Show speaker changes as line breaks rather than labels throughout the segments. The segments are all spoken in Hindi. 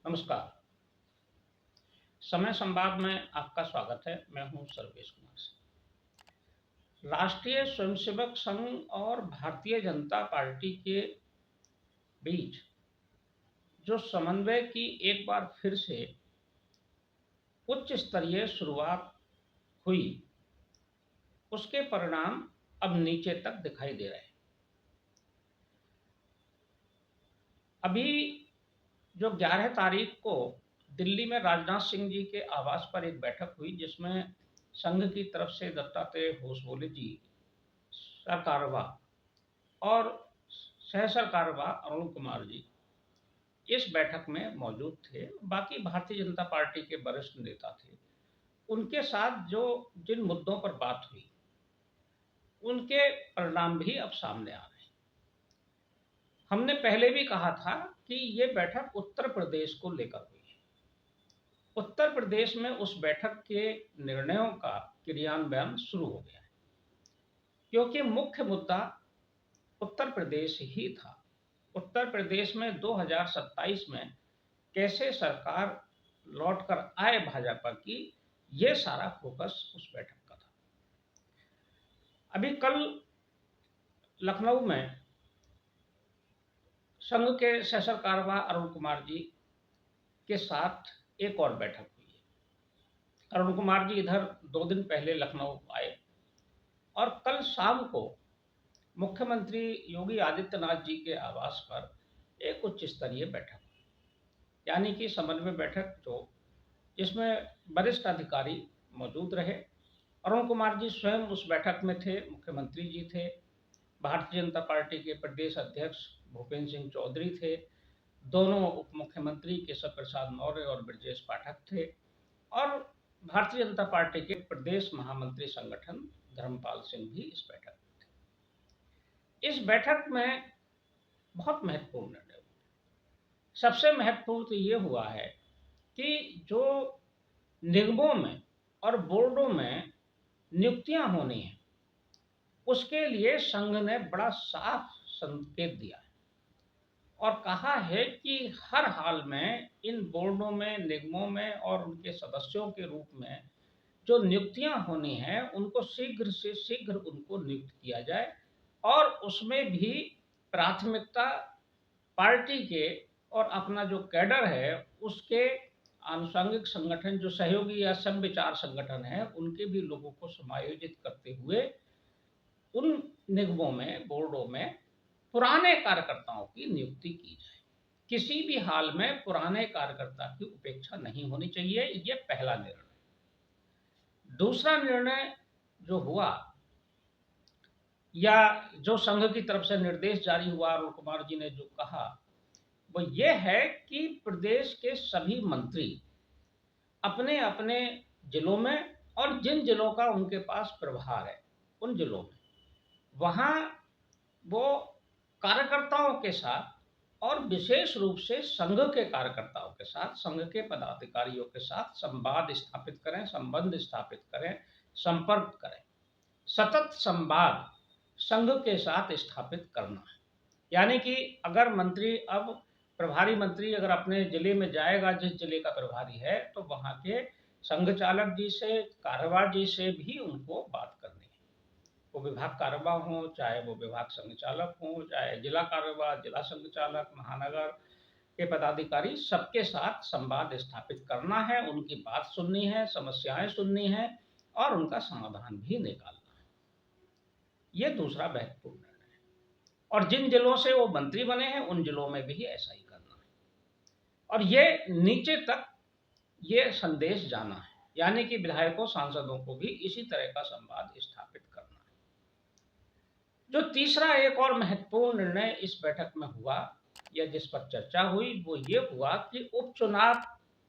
नमस्कार। समय संवाद में आपका स्वागत है। मैं हूं सर्वेश कुमार सिंह। राष्ट्रीय स्वयंसेवक संघ और भारतीय जनता पार्टी के बीच जो समन्वय की एक बार फिर से उच्च स्तरीय शुरुआत हुई, उसके परिणाम अब नीचे तक दिखाई दे रहे हैं। अभी जो 11 तारीख को दिल्ली में राजनाथ सिंह जी के आवास पर एक बैठक हुई, जिसमें संघ की तरफ से दत्तात्रेय होसबोले जी, सरकार्यवाह और सह सरकार्यवाह अरुण कुमार जी इस बैठक में मौजूद थे। बाकी भारतीय जनता पार्टी के वरिष्ठ नेता थे। उनके साथ जो जिन मुद्दों पर बात हुई, उनके परिणाम भी अब सामने आ रहे हैं। हमने पहले भी कहा था कि ये बैठक उत्तर प्रदेश को लेकर हुई है। उत्तर प्रदेश में उस बैठक के निर्णयों का क्रियान्वयन शुरू हो गया है, क्योंकि मुख्य मुद्दा उत्तर प्रदेश ही था। उत्तर प्रदेश में 2027 में कैसे सरकार लौटकर आए भाजपा की, ये सारा फोकस उस बैठक का था। अभी कल लखनऊ में संघ के सह सरकार्यवाह अरुण कुमार जी के साथ एक और बैठक हुई है। अरुण कुमार जी इधर 2 दिन पहले लखनऊ आए और कल शाम को मुख्यमंत्री योगी आदित्यनाथ जी के आवास पर एक उच्च स्तरीय बैठक, यानी कि समन्वय बैठक, जिसमें वरिष्ठ अधिकारी मौजूद रहे। अरुण कुमार जी स्वयं उस बैठक में थे, मुख्यमंत्री जी थे, भारतीय जनता पार्टी के प्रदेश अध्यक्ष भूपेंद्र सिंह चौधरी थे, दोनों उप मुख्यमंत्री केशव प्रसाद मौर्य और ब्रजेश पाठक थे, और भारतीय जनता पार्टी के प्रदेश महामंत्री संगठन धर्मपाल सिंह भी इस बैठक में थे। इस बैठक में बहुत महत्वपूर्ण निर्णय हुए। सबसे महत्वपूर्ण तो ये हुआ है कि जो निगमों में और बोर्डों में नियुक्तियां होनी है, उसके लिए संघ ने बड़ा साफ संकेत दिया है और कहा है कि हर हाल में इन बोर्डों में, निगमों में और उनके सदस्यों के रूप में जो नियुक्तियां होनी हैं, उनको शीघ्र से शीघ्र उनको नियुक्त किया जाए, और उसमें भी प्राथमिकता पार्टी के और अपना जो कैडर है उसके आनुषंगिक संगठन, जो सहयोगी या समविचार संगठन है, उनके भी लोगों को समायोजित करते हुए उन निगमों में, बोर्डों में पुराने कार्यकर्ताओं की नियुक्ति की जाए। किसी भी हाल में पुराने कार्यकर्ता की उपेक्षा नहीं होनी चाहिए। ये पहला निर्णय। दूसरा निर्णय जो हुआ, या जो संघ की तरफ से निर्देश जारी हुआ, अरुण कुमार जी ने जो कहा, वो ये है कि प्रदेश के सभी मंत्री अपने अपने जिलों में, और जिन जिलों का उनके पास प्रभार है उन जिलों में, वहां वो कार्यकर्ताओं के साथ और विशेष रूप से संघ के कार्यकर्ताओं के साथ, संघ के पदाधिकारियों के साथ संवाद स्थापित करें, संबंध स्थापित करें, संपर्क करें। सतत संवाद संघ के साथ स्थापित करना है। यानी कि अगर मंत्री, अब प्रभारी मंत्री अगर अपने जिले में जाएगा, जिस जिले का प्रभारी है, तो वहां के संघ चालक जी से, कार्यवाह जी से भी उनको बात करनी है। वो विभाग कार्यवाह हो, चाहे वो विभाग संचालक हो, चाहे जिला कार्यवाह, जिला संचालक, महानगर के पदाधिकारी, सबके साथ संवाद स्थापित करना है, उनकी बात सुननी है, समस्याएं सुननी है और उनका समाधान भी निकालना है। ये दूसरा महत्वपूर्ण निर्णय है। और जिन जिलों से वो मंत्री बने हैं, उन जिलों में भी ऐसा ही करना है, और ये नीचे तक ये संदेश जाना है, यानी कि विधायकों, सांसदों को भी इसी तरह का संवाद स्थापित करना है। जो तीसरा एक और महत्वपूर्ण निर्णय इस बैठक में हुआ, या जिस पर चर्चा हुई, वो ये हुआ कि उपचुनाव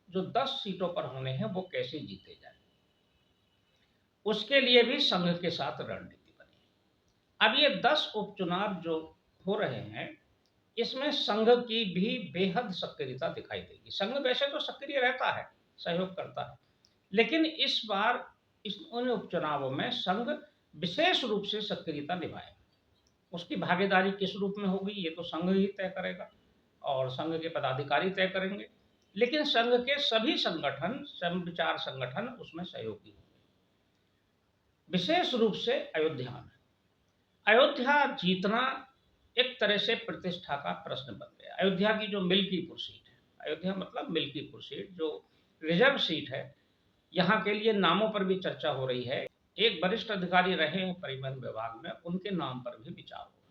जो 10 सीटों पर होने हैं, वो कैसे जीते जाए। उसके लिए भी संघ के साथ रणनीति बनी है। अब ये 10 उपचुनाव जो हो रहे हैं, इसमें संघ की भी बेहद सक्रियता दिखाई देगी। संघ वैसे तो सक्रिय रहता है, सहयोग करता है, लेकिन इस बार उन उपचुनावों में संघ विशेष रूप से सक्रियता निभाएगा। उसकी भागीदारी किस रूप में होगी, ये तो संघ ही तय करेगा और संघ के पदाधिकारी तय करेंगे। लेकिन संघ के सभी संगठन, समविचार संगठन उसमें सहयोगी होंगे। विशेष रूप से अयोध्या में, अयोध्या जीतना एक तरह से प्रतिष्ठा का प्रश्न बन गया। अयोध्या की जो मिल्कीपुर सीट है, अयोध्या मतलब मिल्कीपुर सीट, जो रिजर्व सीट है, यहाँ के लिए नामों पर भी चर्चा हो रही है। एक वरिष्ठ अधिकारी रहे हैं परिवहन विभाग में, उनके नाम पर भी विचार हो रहा है।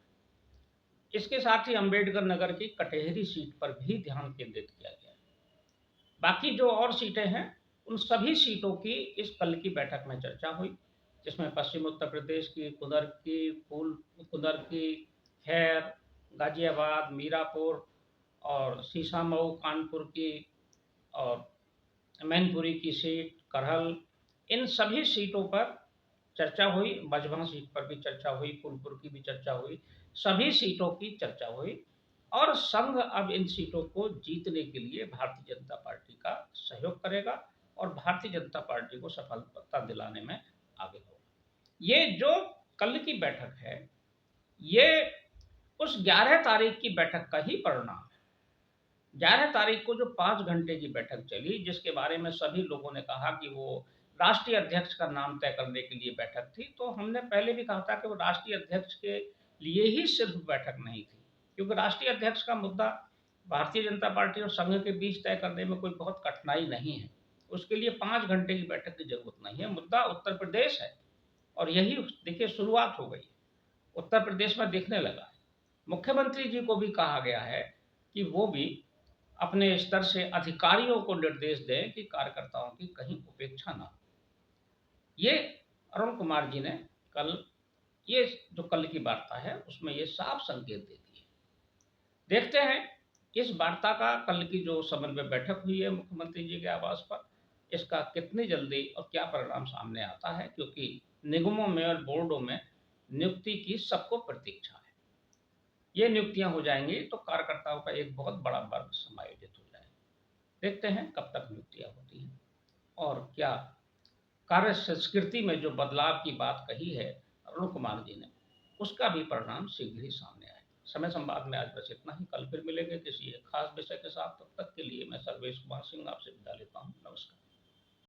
इसके साथ ही अंबेडकर नगर की कटेहरी सीट पर भी ध्यान केंद्रित किया गया है। बाकी जो और सीटें हैं, उन सभी सीटों की इस कल की बैठक में चर्चा हुई, जिसमें पश्चिम उत्तर प्रदेश की कुदर की, खैर, गाजियाबाद, मीरापुर और सीसामऊ कानपुर की, और मैनपुरी की सीट, करहल, इन सभी सीटों पर चर्चा हुई। मझवा सीट पर भी चर्चा हुई, फूलपुर की भी चर्चा हुई, सभी सीटों की चर्चा हुई। और संघ अब इन सीटों को जीतने के लिए भारतीय जनता पार्टी का सहयोग करेगा और भारतीय जनता पार्टी को सफलता दिलाने में आगे होगा। ये जो कल की बैठक है, ये उस 11 तारीख की बैठक का ही परिणाम है। 11 तारीख को जो 5 घंटे की बैठक चली, जिसके बारे में सभी लोगों ने कहा कि वो राष्ट्रीय अध्यक्ष का नाम तय करने के लिए बैठक थी, तो हमने पहले भी कहा था कि वो राष्ट्रीय अध्यक्ष के लिए ही सिर्फ बैठक नहीं थी, क्योंकि राष्ट्रीय अध्यक्ष का मुद्दा भारतीय जनता पार्टी और संघ के बीच तय करने में कोई बहुत कठिनाई नहीं है। उसके लिए 5 घंटे की बैठक की जरूरत नहीं है। मुद्दा उत्तर प्रदेश है, और यही देखिए शुरुआत हो गई, उत्तर प्रदेश में दिखने लगा है। मुख्यमंत्री जी को भी कहा गया है कि वो भी अपने स्तर से अधिकारियों को निर्देश दें कि कार्यकर्ताओं की कहीं उपेक्षा ना हो। ये अरुण कुमार जी ने कल, ये जो कल की वार्ता है उसमें ये साफ संकेत दे दिए। देखते हैं इस वार्ता का, कल की जो समन्वय बैठक हुई है मुख्यमंत्री जी के आवास पर, इसका कितनी जल्दी और क्या परिणाम सामने आता है, क्योंकि निगमों में और बोर्डों में नियुक्ति की सबको प्रतीक्षा है। ये नियुक्तियां हो जाएंगी तो कार्यकर्ताओं का एक बहुत बड़ा वर्ग समायोजित हो जाएगा। देखते हैं कब तक नियुक्तियां होती हैं और क्या कार्य संस्कृति में जो बदलाव की बात कही है अरुण कुमार जी ने, उसका भी परिणाम शीघ्र ही सामने आएगा। समय संवाद में आज बस इतना ही। कल फिर मिलेंगे किसी एक खास विषय के साथ। तब तक के लिए मैं सर्वेश कुमार सिंह आपसे विदा लेता हूँ। नमस्कार।